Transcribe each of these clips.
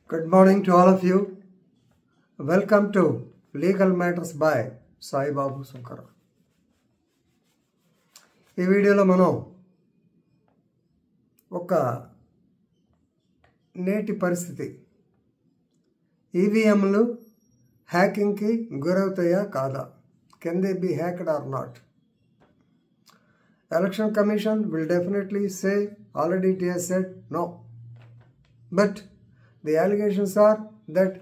Good morning to all of you. Welcome to Legal Matters by Sai Babu Sunkara. ఈ వీడియోలో మనం ఒక నేటి పరిస్థితి ఈవీఎంలు హ్యాకింగ్కి గురవుతాయా కాదా, can they be hacked or not? Election Commission will definitely say, already it has said no, but the allegations are that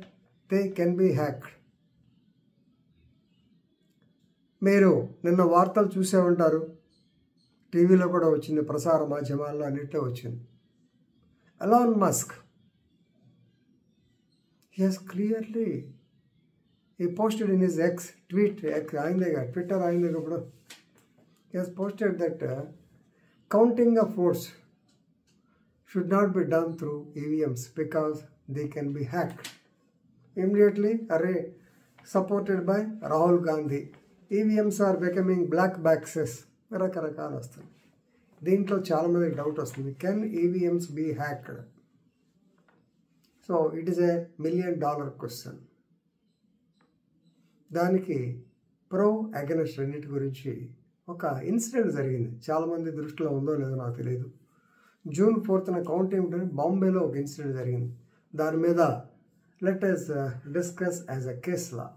they can be hacked. మీరు నిన్న వార్తలు చూసే ఉంటారు, టీవీలో కూడా వచ్చింది, ప్రసార మాధ్యమాల్లో అన్నిట్లో వచ్చింది. Elon Musk, he has clearly, he posted in his tweet, Twitter అయిందే ఇప్పుడు, he has posted that counting of votes should not be done through EVMs because they can be hacked. Immediately supported by Rahul Gandhi. EVMs are becoming black boxes. రకరకాలు వస్తుంది. దీంట్లో చాలా మందికి doubt వస్తుంది, can EVMs be hacked? So it is a $1 million question. దానికి pro against రెండింటి గురించి ఒక ఇన్సిడెంట్ జరిగింది. చాలామంది దృష్టిలో ఉందో లేదో నాకు తెలియదు. June 4th కౌంటింగ్ బాంబేలో ఒక ఇన్సిడెంట్ జరిగింది. దాని మీద let us discuss as a case law.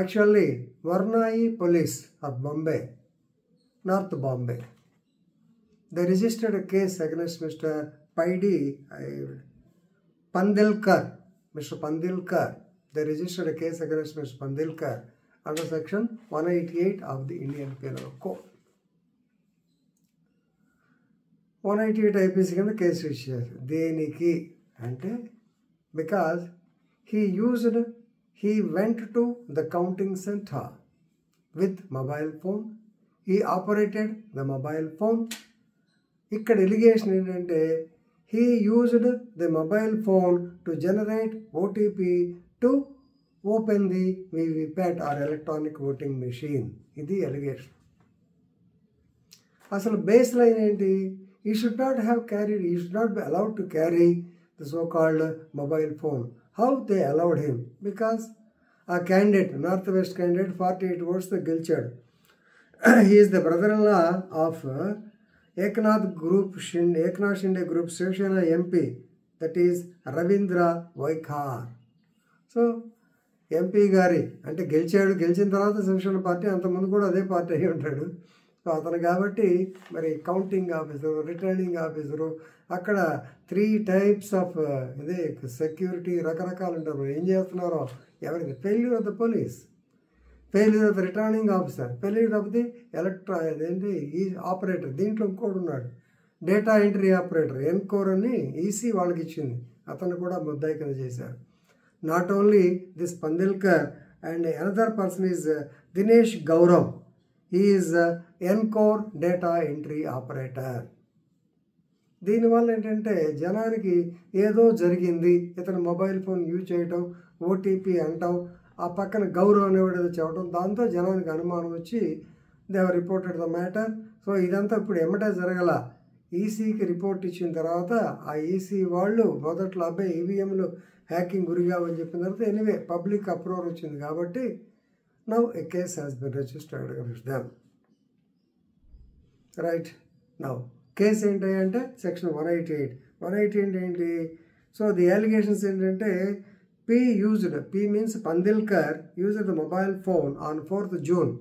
Actually, Varnai police of Bombay, North Bombay, they registered a case against Mr. Pandilkar. Mr. Pandilkar, they registered a case against Mr. Pandilkar under section 188 of the Indian Penal Code. 188 IPC కింద case ఇచ్చారు. దేనికి అంటే because he went to the counting center with mobile phone. He operated the mobile phone. ఇక్కడ allegation ఏంటంటే he used the mobile phone to generate OTP to open the VVPAT or electronic voting machine. ఇది allegation. అసలు base line ఏంటి? He should not be allowed to carry the so-called mobile phone. How they allowed him? Because a candidate, Northwest candidate, 48 votes తో గెలిచాడు. He is the brother-in-law of Eknath Shinde Group Shivsena MP, that is Ravindra Vaikar. So MP గారి అంటే గెలిచిన తర్వాత Shiv Sena party, అంతకుముందు కూడా అదే party అయి ఉంటాడు. సో అతను కాబట్టి మరి కౌంటింగ్ ఆఫీసరు, రిటర్నింగ్ ఆఫీసరు, అక్కడ 3 types ఆఫ్ ఇదే సెక్యూరిటీ రకరకాలు ఉంటారు. ఏం చేస్తున్నారో ఎవరికి? Failure of the police, failure of the returning officer, failure of the ఈ ఆపరేటర్. దీంట్లో ఇంకోటి ఉన్నాడు, డేటా ఎంట్రీ ఆపరేటర్, ఎన్కోర్ అని ఈసీ వాళ్ళకి ఇచ్చింది, అతను కూడా ముద్దాయి కింద చేశారు. Not only this Pandilkar, and another person is Dinesh Gaurav. He is Encore data entry operator. దీనివల్ల ఏంటంటే జనానికి ఏదో జరిగింది, ఇతను మొబైల్ ఫోన్ యూజ్ చేయటం, ఓటీపీ అంటాం, ఆ పక్కన గౌరవ్ అనేవాడు ఏదో చెప్పడం, దాంతో జనానికి అనుమానం వచ్చి they have reported the matter. So ఇదంతా ఇప్పుడు ఎమ్మటే జరగల. ఈసీకి రిపోర్ట్ ఇచ్చిన తర్వాత ఆ ఈసీ వాళ్ళు మొదట్లో అబ్బాయి ఈవీఎంలు హ్యాకింగ్ గురిగావని చెప్పిన తర్వాత ఎనీవే పబ్లిక్ అప్రూవల్ వచ్చింది కాబట్టి now a case has been registered against them. Right, now case ఏంటి అంటే సెక్షన్ 188 ఏంటి? సో ది అలిగేషన్స్ ఏంటంటే P means Pandilkar used the mobile phone on 4th June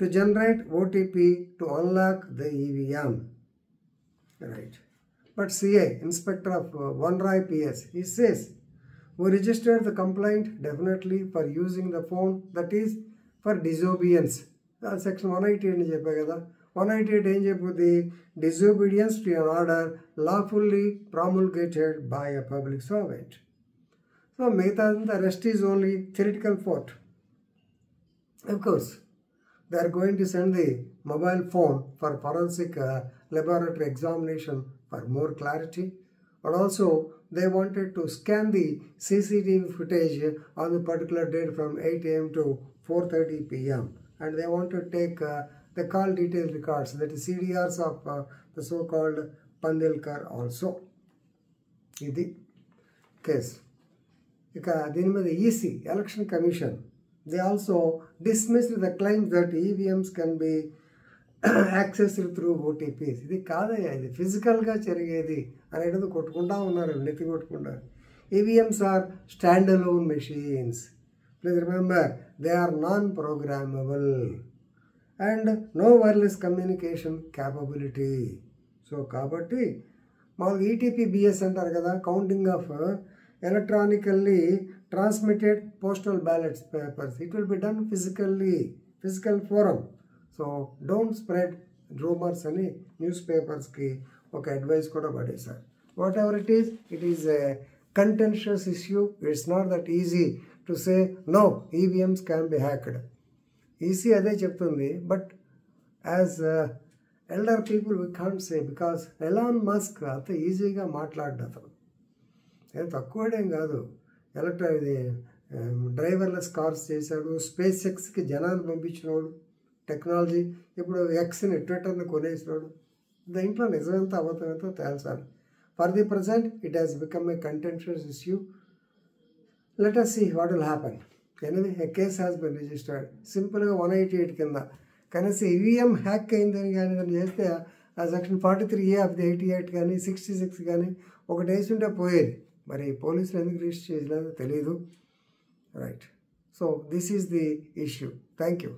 to generate OTP to unlock the EVM. Right. But CA, Inspector of Vanrai PS, he says, we registered the complaint definitely for using the phone, that is for disobedience. Section 188 అని చెప్పా కదా. 188 ఏం చెప్పుద్ది? Disobedience to an order lawfully promulgated by a public servant. So మిగతా the rest is only theoretical fault. Of course, they are going to send the mobile phone for forensic laboratory examination for more clarity, but also they wanted to scan the CCTV footage on the particular date from 8 AM to 4:30 PM, and they want to take the call detail records, that is CDRs of the so-called Pandilkar also. ఇది case. ఇక దీని మీద EC, election commission, they also dismissed the claims that EVMs can be accessed through OTPs. ఇది కాదయ్యా, ఇది ఫిజికల్గా జరిగేది అనేది కొట్టుకుంటా ఉన్నారు, నెత్తి కొట్టుకుంటారు. EVMs are stand alone machines. Please remember, they are non programmable and no wireless communication capability. So కాబట్టి మామూలుగా ఈటీపీబీఎస్ అంటారు కదా, counting of electronically transmitted postal ballots papers. It will be done physical forum. So don't spread rumours అని news పేపర్స్కి ఒక advice కూడా పడేశారు. Whatever it is a contentious issue. It's not that easy to say no, EVMs can be hacked. Easy అదే చెప్తుంది, but as elder people we can't say, because Elon Musk అంత ఈజీగా మాట్లాడ్డు. అతను ఏం తక్కువడేం కాదు. ఇది డ్రైవర్లెస్ కార్స్ చేశాడు, space ఎక్స్కి జనాన్ని పంపించినవాడు, టెక్నాలజీ. ఇప్పుడు ఎక్స్ని ట్విట్టర్ని కొనేసినాడు. దీంట్లో నిజమెంత అబద్ధమెంతో తేల్చాలి. For the present, it has become a contentious issue. Let us see what will happen. Anyway, a case has been registered. Simply 188 కింద కనీసం ఈవీఎం హ్యాక్ అయిందని కానీ దాన్ని చేస్తే ఆ సెక్షన్ 43A ఆఫ్ ది 88 కానీ 66 కానీ ఒకటి వేసుంటే పోయేది. మరి పోలీసులు ఎందుకు రిజిస్టర్ చేయలేదో తెలియదు. Right. So this is the issue. Thank you.